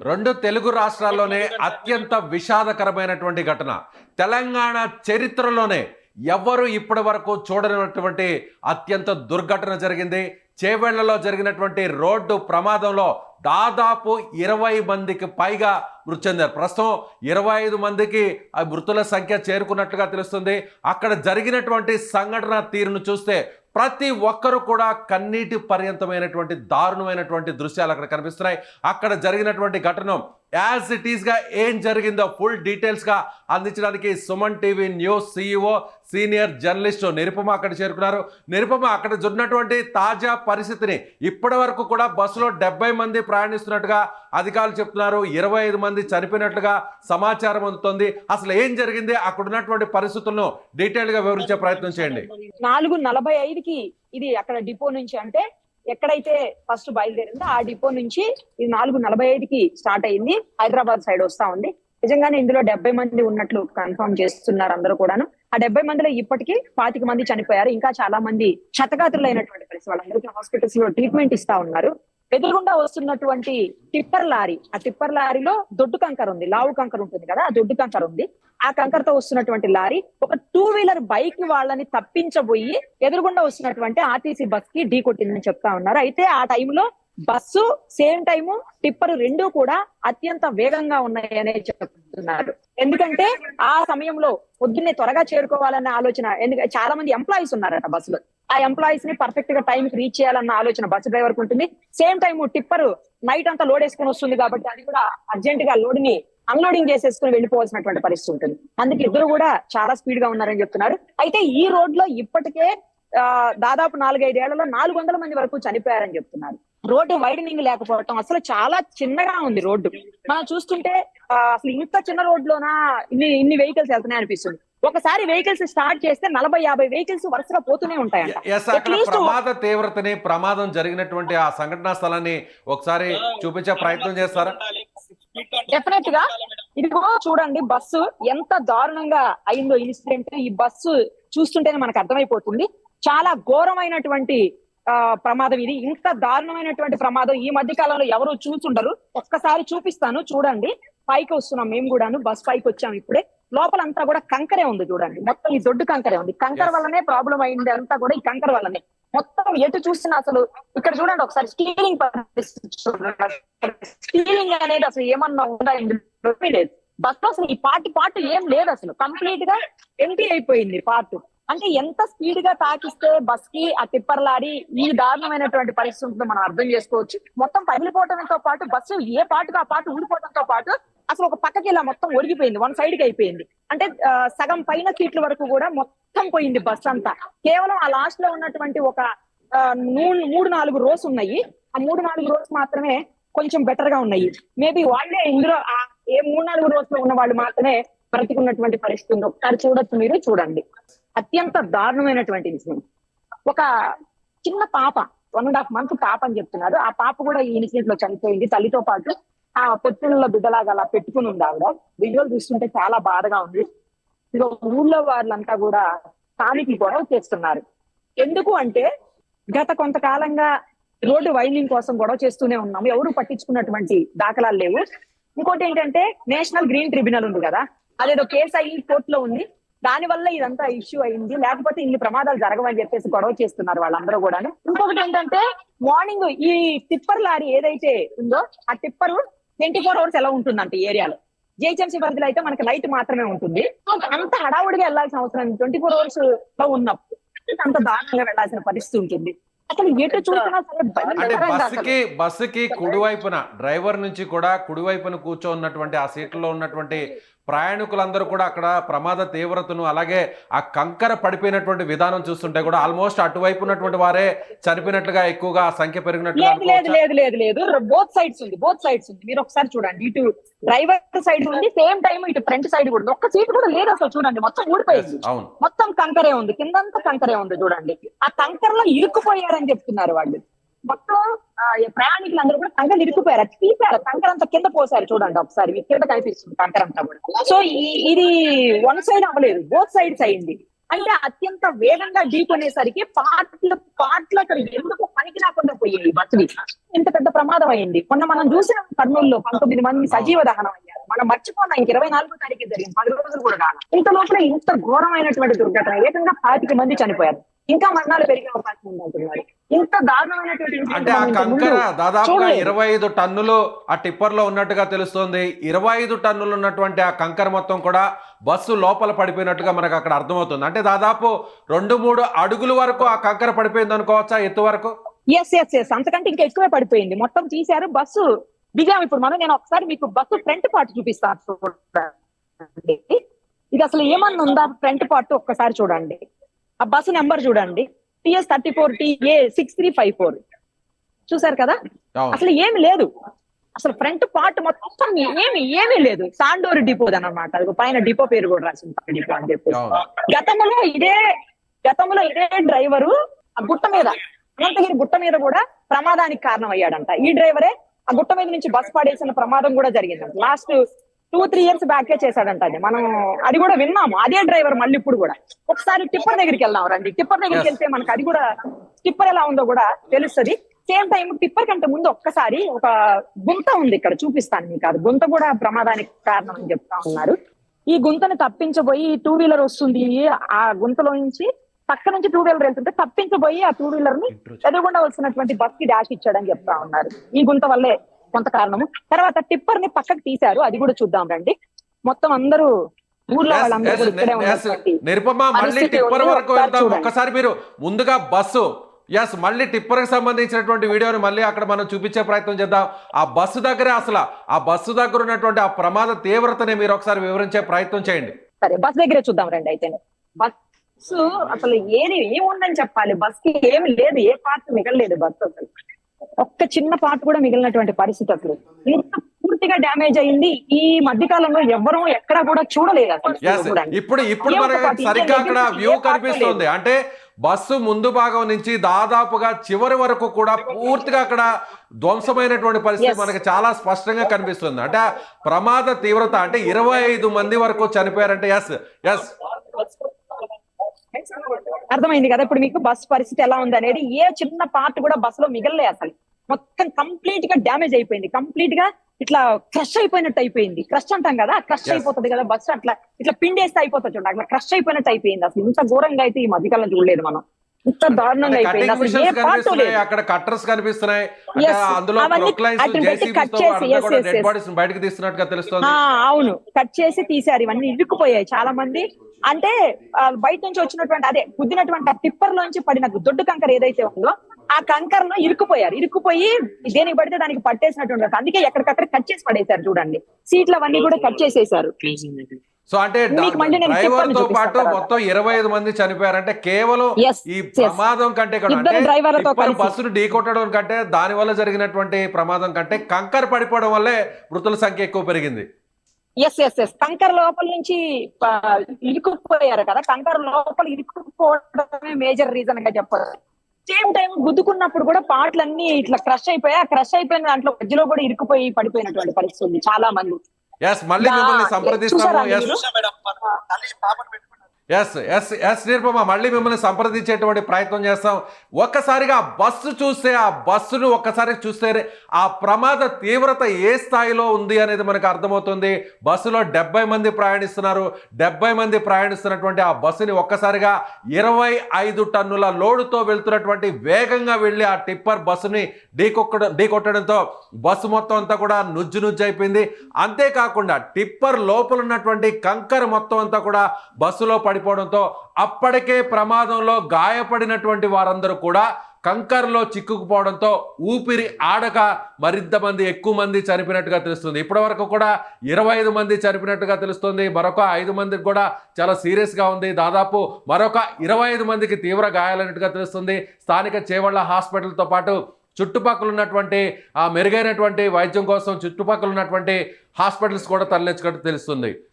రెండు తెలుగు రాష్ట్రాల్లోనే అత్యంత విషాదకరమైనటువంటి ఘటన. తెలంగాణ చరిత్రలోనే ఎవ్వరు ఇప్పటి వరకు చూడనటువంటి అత్యంత దుర్ఘటన జరిగింది. చేవెళ్లలో జరిగినటువంటి రోడ్డు ప్రమాదంలో దాదాపు 20 మందికి పైగా మృతి చెందారు. ప్రస్తుతం 25 మందికి ఆ మృతుల సంఖ్య చేరుకున్నట్లుగా తెలుస్తుంది. అక్కడ జరిగినటువంటి సంఘటన తీరును చూస్తే ప్రతి ఒక్కరు కూడా కన్నీటి పర్యంతమైనటువంటి దారుణమైనటువంటి దృశ్యాలు అక్కడ కనిపిస్తున్నాయి. అక్కడ జరిగినటువంటి ఘటన యాజ్ ఇట్ ఈస్గా ఏం జరిగిందో ఫుల్ డీటెయిల్స్గా అందించడానికి Suman TV news CEO senior journalist Nirupama అక్కడ చేరుకున్నారు. నిరుపమ, అక్కడ జరిగినటువంటి తాజా పరిస్థితిని, ఇప్పటి వరకు కూడా బస్సులో 70 మంది ప్రయాణిస్తున్నట్టుగా అధికారులు చెప్తున్నారు. 25 మంది చనిపోయినట్లుగా సమాచారం అందుతోంది. అసలు ఏం జరిగింది, అక్కడ ఉన్నటువంటి పరిస్థితులను డీటెయిల్గా వివరించే ప్రయత్నం చేయండి. 4:45కి ఇది అక్కడ డిపో నుంచి, అంటే ఎక్కడైతే ఫస్ట్ బయలుదేరిందో ఆ డిపో నుంచి ఇది 4:45కి స్టార్ట్ అయింది. హైదరాబాద్ సైడ్ వస్తా ఉంది. నిజంగానే ఇందులో 70 మంది ఉన్నట్లు కన్ఫర్మ్ చేస్తున్నారు అందరూ కూడాను. ఆ 70 మందిలో ఇప్పటికీ 25 మంది చనిపోయారు. ఇంకా చాలా మంది క్షతగాత్రులైనటువంటి పరిస్థితి, వాళ్ళందరికీ హాస్పిటల్స్ లో ట్రీట్మెంట్ ఇస్తా ఉన్నారు. ఎదురుగుండా వస్తున్నటువంటి టిప్పర్ లారీ, ఆ టిప్పర్ లారీలో దొడ్డు కంకర ఉంది, లావు కంకర ఉంటుంది కదా, ఆ దొడ్డు కంకర ఉంది. ఆ కంకరతో వస్తున్నటువంటి లారీ ఒక 2 వీలర్ బైక్ వాళ్ళని తప్పించబోయి ఎదురుగుండా వస్తున్నటువంటి ఆర్టీసీ బస్ కి ఢీ కొట్టిందని చెప్తా ఉన్నారు. అయితే ఆ టైంలో బస్సు సేమ్ టైము టిప్పర్ రెండూ కూడా అత్యంత వేగంగా ఉన్నాయనే చెప్తున్నారు. ఎందుకంటే ఆ సమయంలో పొద్దున్నే త్వరగా చేరుకోవాలన్న ఆలోచన, ఎందుకంటే చాలా మంది ఎంప్లాయీస్ ఉన్నారట బస్సులో. ఆ ఎంప్లాయీస్ ని పర్ఫెక్ట్ గా టైం కి రీచ్ చేయాలన్న ఆలోచన బస్సు డ్రైవర్ కు ఉంటుంది. సేమ్ టైం టిప్పర్ నైట్ అంతా లోడ్ వేసుకుని వస్తుంది కాబట్టి అది కూడా అర్జెంట్ గా లోడ్ ని అన్లోడింగ్ చేసేసుకుని వెళ్ళిపోవాల్సినటువంటి పరిస్థితి ఉంటుంది. అందుకే ఇద్దరు కూడా చాలా స్పీడ్ గా ఉన్నారని చెప్తున్నారు. అయితే ఈ రోడ్ లో ఇప్పటికే దాదాపు 4-5 ఏళ్లలో 400 మంది వరకు చనిపోయారని చెప్తున్నారు. రోడ్డు వైడనింగ్ లేకపోవటం, అసలు చాలా చిన్నగా ఉంది రోడ్డు. మనం చూస్తుంటే అసలు ఇంత చిన్న రోడ్లోనా ఇన్ని వెహికల్స్ వెళ్తున్నాయి అనిపిస్తుంది. ఒకసారి వెహికల్స్ స్టార్ట్ చేస్తే 40-50 వెహికల్స్ వరుసగా పోతూనే ఉంటాయంట. ప్రమాద తీవ్రతని, ప్రమాదం జరిగినటువంటి ఆ సంఘటనా స్థలాన్ని ఒకసారి చూపించే ప్రయత్నం చేస్తారా? డెఫినెట్ గా. ఇదిగో చూడండి బస్సు ఎంత దారుణంగా అయిందో ఇన్సిడెంట్. ఈ బస్సు చూస్తుంటేనే మనకు అర్థమైపోతుంది. చాలా ఘోరమైనటువంటి ప్రమాదం ఇది. ఇంత దారుణమైనటువంటి ప్రమాదం ఈ మధ్య కాలంలో ఎవరు చూసుండరు. ఒక్కసారి చూపిస్తాను చూడండి. పైకి వస్తున్నాం మేము కూడాను, బస్ పైకి వచ్చాం ఇప్పుడే. లోపలంతా కూడా కంకరే ఉంది చూడండి, మొత్తం ఈ దొడ్డు కంకరే ఉంది. కంకర వల్లనే ప్రాబ్లం అయింది అంతా కూడా, ఈ కంకర వల్లనే. మొత్తం ఎటు చూసినా అసలు ఇక్కడ చూడండి ఒకసారి స్టీరింగ్ స్టీరింగ్ అనేది అసలు ఏమన్నా ఉందా లేదు. బస్ లో అసలు ఈ పార్ట్ ఏం లేదు, అసలు కంప్లీట్ గా ఎంటీ అయిపోయింది పార్ట్. అంటే ఎంత స్పీడ్ గా తాకిస్తే బస్ కి ఆ టిప్పర్ లారీ ఈ దారుణమైనటువంటి పరిస్థితి ఉంటుందో మనం అర్థం చేసుకోవచ్చు. మొత్తం పగిలిపోవడంతో పాటు బస్సు ఏ పార్ట్ ఆ పార్ట్ ఊడిపోవడంతో పాటు అసలు ఒక పక్కకి ఇలా మొత్తం ఒరిగిపోయింది, 1 సైడ్ కి అయిపోయింది. అంటే సగం పైన సీట్ల వరకు కూడా మొత్తం పోయింది బస్ అంతా. కేవలం ఆ లాస్ట్ లో ఉన్నటువంటి ఒక 3-4 రోస్ ఉన్నాయి. ఆ 3-4 రోస్ మాత్రమే కొంచెం బెటర్ గా ఉన్నాయి. మేబీ వాళ్ళే ఇందులో ఏ 3-4 రోస్ లో ఉన్న వాళ్ళు మాత్రమే బ్రతికున్నటువంటి పరిస్థితి ఉంది. ఒకసారి చూడొచ్చు, మీరు చూడండి. అత్యంత దారుణమైనటువంటి ఇన్సిడెంట్. ఒక చిన్న పాప, 1.5 మంత్ పాప అని చెప్తున్నారు. ఆ పాప కూడా ఈ ఇన్సిడెంట్ లో చనిపోయింది. తల్లితో పాటు ఆ పొత్తుల్లో బిడ్డలాగా అలా పెట్టుకుని ఉంది ఆవిడ. వీడియోలు చూస్తుంటే చాలా బాధగా ఉంది. ఇదిగో ఊళ్ళో వాళ్ళంతా కూడా స్థానికులు గొడవ చేస్తున్నారు. ఎందుకు అంటే గత కొంతకాలంగా రోడ్డు వైండింగ్ కోసం గొడవ చేస్తూనే ఉన్నాము, ఎవరు పట్టించుకున్నటువంటి దాఖలాలు లేవు. ఇంకోటి ఏంటంటే నేషనల్ గ్రీన్ ట్రిబ్యునల్ ఉంది కదా, అదేదో కేసు అయ్యి కోర్టులో ఉంది. దాని వల్ల ఇదంతా ఇష్యూ అయింది, లేకపోతే ఇన్ని ప్రమాదాలు జరగవని చెప్పేసి గొడవ చేస్తున్నారు వాళ్ళందరూ కూడా. ఇంకొకటి ఏంటంటే మార్నింగ్ ఈ టిప్పర్ లారీ ఏదైతే ఉందో ఆ టిప్పర్ 24 hours ఎలా ఉంటుందంటే ఏరియాలో, జిహెచ్ఎంసీ పరిధిలో అయితే మనకి నైట్ మాత్రమే ఉంటుంది. అంత హడావుడిగా వెళ్లాల్సిన అవసరం 24 hours లో ఉన్నప్పుడు అంత దారుణంగా వెళ్లాల్సిన పరిస్థితి ఉంటుంది. అసలు ఎటు చూసినా సరే బస్సుకి కుడివైపున డ్రైవర్ నుంచి కూడా కుడివైపున కూర్చోన్నటువంటి ఆ సీట్లలో ఉన్నటువంటి ప్రయాణికులందరూ కూడా అక్కడ ప్రమాద తీవ్రతను, అలాగే ఆ కంకర పడిపోయినటువంటి విధానం చూస్తుంటే కూడా ఆల్మోస్ట్ అటువైపు ఉన్నటువంటి వారే చనిపోయినట్లుగా ఎక్కువగా సంఖ్య పెరిగినట్లుగా. లేదు, బోత్ సైడ్స్ ఉంది. మీరు ఒకసారి చూడండి, ఇటు డ్రైవర్ సైడ్ ఉంది, సేమ్ టైం ఇటు ఫ్రంట్ సైడ్ కూడా ఒక్క సీట్ కూడా లేదు అసలు. చూడండి మొత్తం ఊడిపోయింది, మొత్తం కంకరే ఉంది, కిందంతా కంకరే ఉంది. చూడండి ఆ కంకరలో ఇరుక్కుపోయారని చెప్తున్నారు వాళ్ళు. మొత్తం ప్రయాణికులు అందరూ కూడా కంకర ఇరుక్కుపోయారు, తీసారు కంకర అంతా కింద పోసారు. చూడండి ఒకసారి కింద కనిపిస్తుంది కంకర అంతా కూడా. సో ఇది 1 సైడ్ అవ్వలేదు, బోత్ సైడ్స్ అయింది. అంటే అత్యంత వేగంగా ఢీకొనేసరికి పాటలు అక్కడ ఎందుకు పనికి రాకుండా పోయాయి బస్సులు. ఇంత పెద్ద ప్రమాదం అయింది. మొన్న మనం చూసిన కర్నూలులో 19 మంది సజీవ దహనం అయ్యారు. మనం మర్చిపోయినా ఇంక 24వ తారీఖు జరిగింది, 10 రోజులు కూడా కాదు. ఇంత లోపల ఇంత ఘోరమైనటువంటి దుర్ఘటన, ఏకంగా 25 మంది చనిపోయారు. ఇంకా మరణాలు పెరిగే అవకాశం ఉంది అంటున్నారు. ఇంత దారుణమైనటువంటి అంటే ఆ కంకర దాదాపుగా 25 టన్నులు ఆ టిప్పర్ లో ఉన్నట్టుగా తెలుస్తోంది. 25 టన్నులు ఉన్నటువంటి ఆ కంకర మొత్తం కూడా బస్సు లోపల పడిపోయినట్టుగా మనకు అక్కడ అర్థమవుతుంది. అంటే దాదాపు 2-3 అడుగుల వరకు ఆ కంకర పడిపోయింది అనుకోవచ్చా, ఎత్తు వరకు? ఎస్ అంతకంటే ఇంకా ఎక్కువే పడిపోయింది. మొత్తం తీశారు, బస్సు దిగాము. ఇప్పుడు నేను ఒకసారి మీకు బస్సు ఫ్రంట్ పార్ట్ చూపిస్తాను చూడండి. ఇది అసలు ఏమన్నా ఉందా ఫ్రంట్ పార్ట్ ఒక్కసారి చూడండి. ఆ బస్సు నెంబర్ చూడండి, TS 34TA 6354. చూసారు కదా, అసలు ఏమి లేదు. అసలు ఫ్రంట్ పార్ట్ మొత్తం ఏమీ లేదు. సాండోర్ డిపో అన్నమాట. అది పైన డిపో పేరు కూడా రాసింది డిపో అని చెప్పి. గతంలో ఇదే డ్రైవరు ఆ గుట్ట మీద, అనంతగిరి గుట్ట మీద కూడా ప్రమాదానికి కారణం అయ్యాడంట. ఈ డ్రైవరే ఆ గుట్ట మీద నుంచి బస్ పడేసిన ప్రమాదం కూడా జరిగిందంట. లాస్ట్ 2-3 ఇయర్స్ బ్యాకే చేశాడంట. అది మనం అది కూడా విన్నాము. అదే డ్రైవర్ మళ్ళీ ఇప్పుడు కూడా. ఒకసారి టిప్పర్ దగ్గరికి వెళ్దాం రండి. టిప్పర్ దగ్గరికి వెళ్తే మనకు అది కూడా టిప్పర్ ఎలా ఉందో కూడా తెలుస్తుంది. సేమ్ టైం టిప్పర్ కంటే ముందు ఒక్కసారి ఒక గుంత ఉంది, ఇక్కడ చూపిస్తాను మీకు. అది గుంత కూడా ప్రమాదానికి కారణం అని చెప్తా ఉన్నారు. ఈ గుంతని తప్పించబోయి 2 వీలర్ వస్తుంది. ఆ గుంతలో నుంచి పక్క నుంచి 2 వీలర్ వెళ్తుంటే తప్పించబోయి ఆ 2 వీలర్ ని ఎదురుగుండా వచ్చినటువంటి బస్ కి డాష్ ఇచ్చాడని చెప్తా ఉన్నారు. ఈ గుంత వల్లే కొంత కారణము. తర్వాత టిప్పర్ ని పక్కకు తీశారు, అది కూడా చూద్దాం రండి. మొత్తం అందరూ ఊర్లో వాళ్ళందరూ ఇక్కడే ఉన్నటువంటి నిరుపమ, మళ్ళీ టిప్పర్ వరకు వెళ్తాం. ఒక్కసారి మీరు ముందుగా బస్సు మళ్ళీ టిప్పర్ కి సంబంధించినటువంటి వీడియోని మళ్ళీ అక్కడ మనం చూపించే ప్రయత్నం చేద్దాం. ఆ బస్సు దగ్గరే అసలు ఆ బస్సు దగ్గర ఉన్నటువంటి ఆ ప్రమాద తీవ్రతని మీరు ఒకసారి వివరించే ప్రయత్నం చేయండి. సరే, బస్ దగ్గరే చూద్దాం రండి. అయితే బస్సు అసలు ఏముందని చెప్పాలి. బస్ కి ఏమి లేదు, ఏ పార్ట్ మిగలలేదు. బస్సు అసలు ఒక్క చిన్న పార్ట్ కూడా మిగిలినటువంటి పరిస్థితి. అసలు ఇంత పూర్తిగా డ్యామేజ్ అయింది ఈ మధ్య కాలంలో ఎవ్వరూ ఎక్కడా కూడా చూడలేదు అసలు. ఇప్పుడు మనకి సరిగ్గా అక్కడ వ్యూ కనిపిస్తుంది. అంటే బస్సు ముందు భాగం నుంచి దాదాపుగా చివరి వరకు కూడా పూర్తిగా అక్కడ ధ్వంసమైనటువంటి పరిస్థితి మనకి చాలా స్పష్టంగా కనిపిస్తుంది. అంటే ప్రమాద తీవ్రత అంటే 25 మంది వరకు చనిపోయారంటే ఎస్ అర్థమైంది కదా ఇప్పుడు మీకు బస్ పరిస్థితి ఎలా ఉంది అనేది. ఏ చిన్న పార్ట్ కూడా బస్సులో మిగలలే. అసలు మొత్తం కంప్లీట్ గా డ్యామేజ్ అయిపోయింది. కంప్లీట్ గా ఇట్లా క్రష్ అయిపోయినట్టు అయిపోయింది. క్రష్ అంటాం కదా, క్రష్ అయిపోతుంది కదా బస్సు. ఇట్లా పిండేస్తే అయిపోతుంది చూడండి, అట్లా క్రష్ అయిపోయినట్టు అయిపోయింది. అసలు ఇంత ఘోరంగా అయితే ఈ మధ్యకాలం చూడలేదు మనం. ఇంత దారుణంగా అయిపోయింది. అసలు ఏ పార్ట్ లేదు. అక్కడ కట్టర్స్ కనిపిస్తున్నాయి, అందులో బయటకు తీస్తున్నట్టుగా తెలుస్తుంది. అవును, కట్ చేసి తీశారు. ఇవన్నీ ఇరుక్కుపోయాయి చాలా మంది. అంటే బయట నుంచి వచ్చినటువంటి అదే గుద్దినటువంటి ఆ టిప్పర్ లోంచి పడిన దొడ్డు కంకర ఏదైతే ఉందో ఆ కంకర లో ఇరుక్కుపోయి దేనికి పడితే దానికి పట్టేసినటువంటి. అందుకే ఎక్కడికక్కడ కట్ చేసి పడేశారు చూడండి. సీట్లు అవన్నీ కూడా కట్ చేసేసారు. సో అంటే డ్రైవర్ తో పాటు మొత్తం 25 మంది చనిపోయారంటే కేవలం ఈ ప్రమాదం కంటే బస్సును ఢీకొట్టడం కంటే దాని వల్ల జరిగినటువంటి ప్రమాదం కంటే కంకర పడిపోవడం వల్లే మృతుల సంఖ్య ఎక్కువ పెరిగింది. ఎస్ కంకర లోపల నుంచి ఇరుక్కుపోయారు కదా, కంకర లోపల ఇరుక్కుపోవడమే మేజర్ రీజన్ గా చెప్పారు. సేమ్ టైం గుద్దుకున్నప్పుడు కూడా పాటలన్నీ ఇట్లా క్రష్ అయిపోయా. క్రష్ అయిపోయిన దాంట్లో మధ్యలో కూడా ఇరుక్కుపోయి పడిపోయినటువంటి పరిస్థితి ఉంది చాలా మంది. మళ్ళీ మిమ్మల్ని సంప్రదిస్తాము. నిరుపమ, మళ్ళీ మిమ్మల్ని సంప్రదించేటువంటి ప్రయత్నం చేస్తాం. ఒక్కసారిగా బస్సు చూస్తే, ఆ బస్సును ఒక్కసారి చూస్తే ఆ ప్రమాద తీవ్రత ఏ స్థాయిలో ఉంది అనేది మనకు అర్థమవుతుంది. బస్సులో 70 మంది ప్రయాణిస్తున్నారు. 70 మంది ప్రయాణిస్తున్నటువంటి ఆ బస్సుని ఒక్కసారిగా 25 టన్నుల లోడుతో వెళ్తున్నటువంటి వేగంగా వెళ్ళి ఆ టిప్పర్ బస్సుని ఢీకొట్టడంతో బస్సు మొత్తం అంతా కూడా నుజ్జు అయిపోయింది. అంతేకాకుండా టిప్పర్ లోపల ఉన్నటువంటి కంకర మొత్తం అంతా కూడా బస్సులో పడిపోవడంతో అప్పటికే ప్రమాదంలో గాయపడినటువంటి వారందరూ కూడా కంకర్లో చిక్కుకుపోవడంతో ఊపిరి ఆడక ఎక్కువ మంది చనిపోయినట్టుగా తెలుస్తుంది. ఇప్పటి వరకు కూడా 25 మంది చనిపోయినట్టుగా తెలుస్తుంది. మరొక 5 మందికి కూడా చాలా సీరియస్గా ఉంది. దాదాపు మరొక 25 మందికి తీవ్ర గాయాలైనట్టుగా తెలుస్తుంది. స్థానిక చేవళ్ళ హాస్పిటల్తో పాటు చుట్టుపక్కల ఉన్నటువంటి మెరుగైనటువంటి వైద్యం కోసం చుట్టుపక్కల ఉన్నటువంటి హాస్పిటల్స్ కూడా తరలించినట్టు తెలుస్తుంది.